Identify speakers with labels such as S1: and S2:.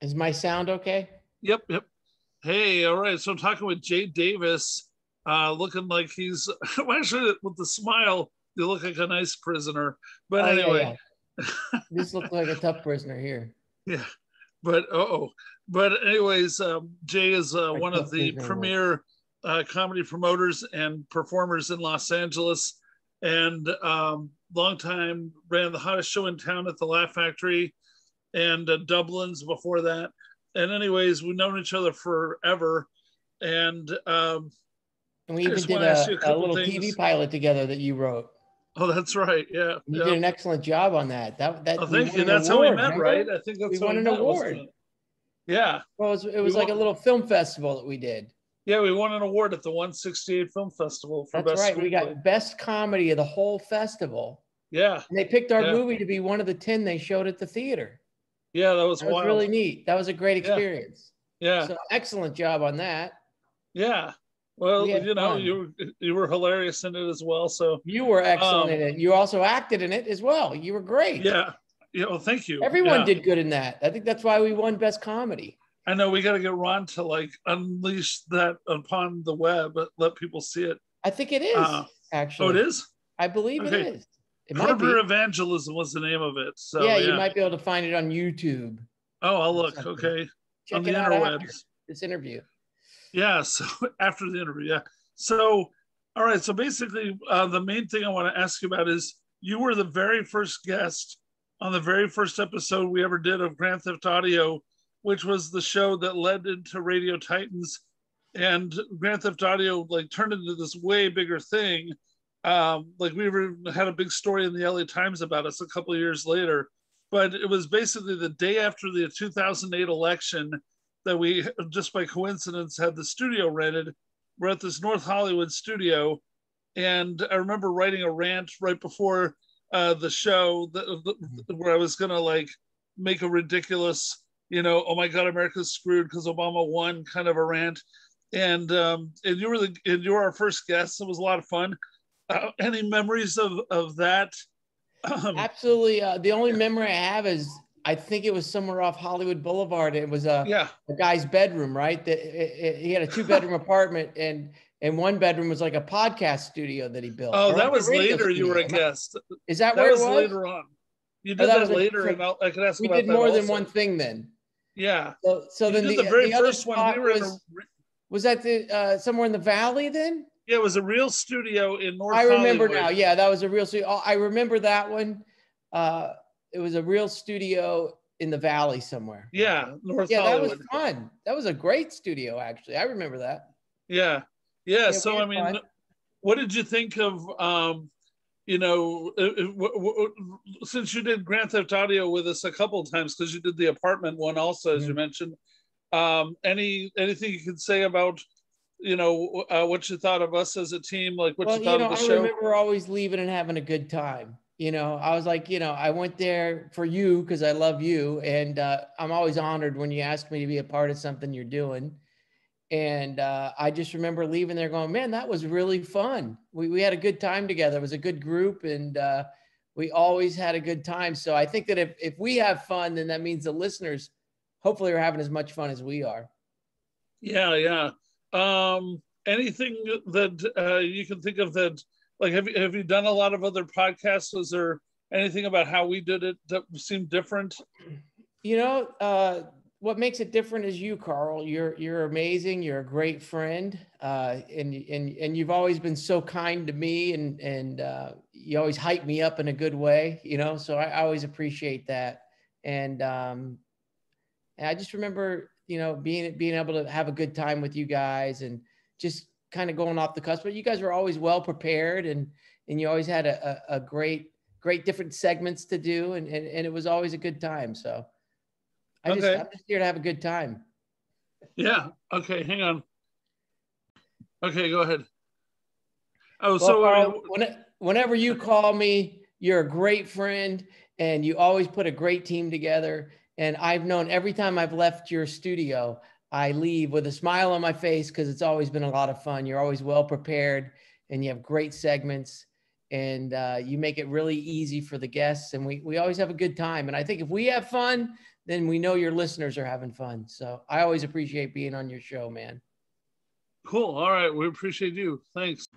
S1: Is my sound okay?
S2: Yep, yep. Hey, all right. So I'm talking with Jay Davis, looking like he's well, actually with the smile. You look like a nice prisoner. But
S1: Oh yeah,
S2: anyway,
S1: yeah. This looks like a tough prisoner here.
S2: yeah. But oh, but anyways, Jay is
S1: My
S2: one of
S1: tough
S2: the
S1: prisoner work.
S2: premier comedy promoters and performers in Los Angeles, and long time ran the hottest show in town at the Laugh Factory and Dublin's before that. And anyways, we've known each other forever. And
S1: And we
S2: I
S1: even
S2: just
S1: did
S2: want to ask you a
S1: a
S2: couple
S1: little TV
S2: things.
S1: pilot together that you wrote.
S2: Oh, that's right. Yeah,
S1: And you
S2: yeah.
S1: did an excellent job on that.
S2: Oh,
S1: That we
S2: thank
S1: won
S2: you.
S1: an
S2: That's how we
S1: award.
S2: met, right?
S1: Remember?
S2: I think
S1: We
S2: that's how
S1: won
S2: we
S1: an
S2: met, wasn't
S1: award.
S2: it? Yeah.
S1: Well, it
S2: We
S1: was like a
S2: won.
S1: little film festival that we did.
S2: Yeah, we won an award at the 168 Film Festival for
S1: That's
S2: best
S1: right. We
S2: screenplay.
S1: got best comedy of the whole festival.
S2: Yeah,
S1: And they picked our
S2: yeah,
S1: movie to be one of the 10 they showed at the theater.
S2: yeah. That was
S1: That was
S2: wild.
S1: really neat. That was a great
S2: Yeah,
S1: experience.
S2: yeah,
S1: So excellent job on that.
S2: yeah.
S1: We
S2: Well,
S1: had fun.
S2: you were hilarious in it as well. So,
S1: You were excellent
S2: um,
S1: in it. You also acted in it as well. You were great.
S2: yeah, yeah. Well, thank you.
S1: Everyone
S2: Yeah.
S1: did good in that. I think that's why we won best comedy.
S2: I know we got to get Ron to like unleash that upon the web, but let people see it.
S1: I think it
S2: Uh,
S1: is,
S2: oh, it
S1: actually.
S2: is?
S1: I believe it
S2: Okay.
S1: is. It might
S2: Harbor
S1: be.
S2: Evangelism was the name of it.
S1: Yeah,
S2: So,
S1: you
S2: yeah.
S1: might be able to find it on YouTube
S2: Oh, I'll
S1: or
S2: look.
S1: something.
S2: Okay. On
S1: Check
S2: the
S1: it out after
S2: interwebs.
S1: this interview.
S2: Yeah. So, after the interview. Yeah. So, all right. So, basically, the main thing I want to ask you about is you were the very first guest on the very first episode we ever did of Grand Theft Audio, which was the show that led into Radio Titans. And Grand Theft Audio like turned into this way bigger thing. Like we had a big story in the LA Times about us a couple of years later, but it was basically the day after the 2008 election that we just by coincidence had the studio rented. We're at this North Hollywood studio, and I remember writing a rant right before the show where I was gonna like make a ridiculous, oh my god, America's screwed because Obama won kind of a rant. And you were our first guest. It was a lot of fun. Any memories of that? Um,
S1: Absolutely. The only memory I have is I think it was somewhere off Hollywood Boulevard. It was
S2: yeah.
S1: a guy's bedroom, right? He had a two-bedroom apartment, and one bedroom was like a podcast studio that he built,
S2: Oh,
S1: or
S2: that
S1: like a
S2: was
S1: radio
S2: later. You were
S1: studio.
S2: a guest.
S1: Is that
S2: That
S1: where it
S2: was
S1: was?
S2: later on. You
S1: Oh,
S2: did
S1: that was
S2: that
S1: a
S2: later, and
S1: different.
S2: I could ask
S1: We
S2: about
S1: did
S2: that
S1: more than
S2: also.
S1: one thing then.
S2: Yeah,
S1: So
S2: you
S1: then
S2: did the very
S1: the other
S2: first one. We
S1: spot
S2: were in a
S1: was that the somewhere in the valley then?
S2: yeah, it was a real studio in North
S1: I remember now.
S2: Hollywood.
S1: Yeah, that was a real studio. I remember that one. It was a real studio in the valley somewhere.
S2: Yeah, North
S1: Yeah, that was
S2: Hollywood.
S1: fun. That was a great studio, actually. I remember that.
S2: Yeah, yeah.
S1: Yeah, we
S2: So I
S1: had
S2: mean,
S1: fun.
S2: what did you think of you know, since you did Grand Theft Audio with us a couple of times because you did the apartment one also, as you
S1: Mhm.
S2: mentioned. Anything you could say about what you thought of us as a team, like what you
S1: Well,
S2: thought of the
S1: I
S2: show?
S1: remember always leaving and having a good time. I was like, I went there for you because I love you. And I'm always honored when you ask me to be a part of something you're doing. And I just remember leaving there going, man, that was really fun. We had a good time together. It was a good group, and we always had a good time. So I think that if we have fun, then that means the listeners hopefully are having as much fun as we are.
S2: Yeah, yeah. Anything that you can think of that, like, have you done a lot of other podcasts? Was there anything about how we did it that seemed different?
S1: You know, uh, what makes it different is you, Carl. You're amazing. You're a great friend, and you've always been so kind to me, and you always hype me up in a good way. So I always appreciate that. And and I just remember, being able to have a good time with you guys, and just kind of going off the cusp. But you guys were always well prepared, and you always had a great different segments to do, and it was always a good time. So.
S2: Okay.
S1: I'm just here to have a good time.
S2: Yeah. Okay. Hang on. Okay. Go ahead. Oh,
S1: Well,
S2: so I
S1: Carl,
S2: mean,
S1: whenever you call me, you're a great friend, and you always put a great team together. And I've known every time I've left your studio, I leave with a smile on my face because it's always been a lot of fun. You're always well prepared, and you have great segments, and you make it really easy for the guests. And we always have a good time. And I think if we have fun, then we know your listeners are having fun. So I always appreciate being on your show, man.
S2: Cool. All right. We appreciate you. Thanks.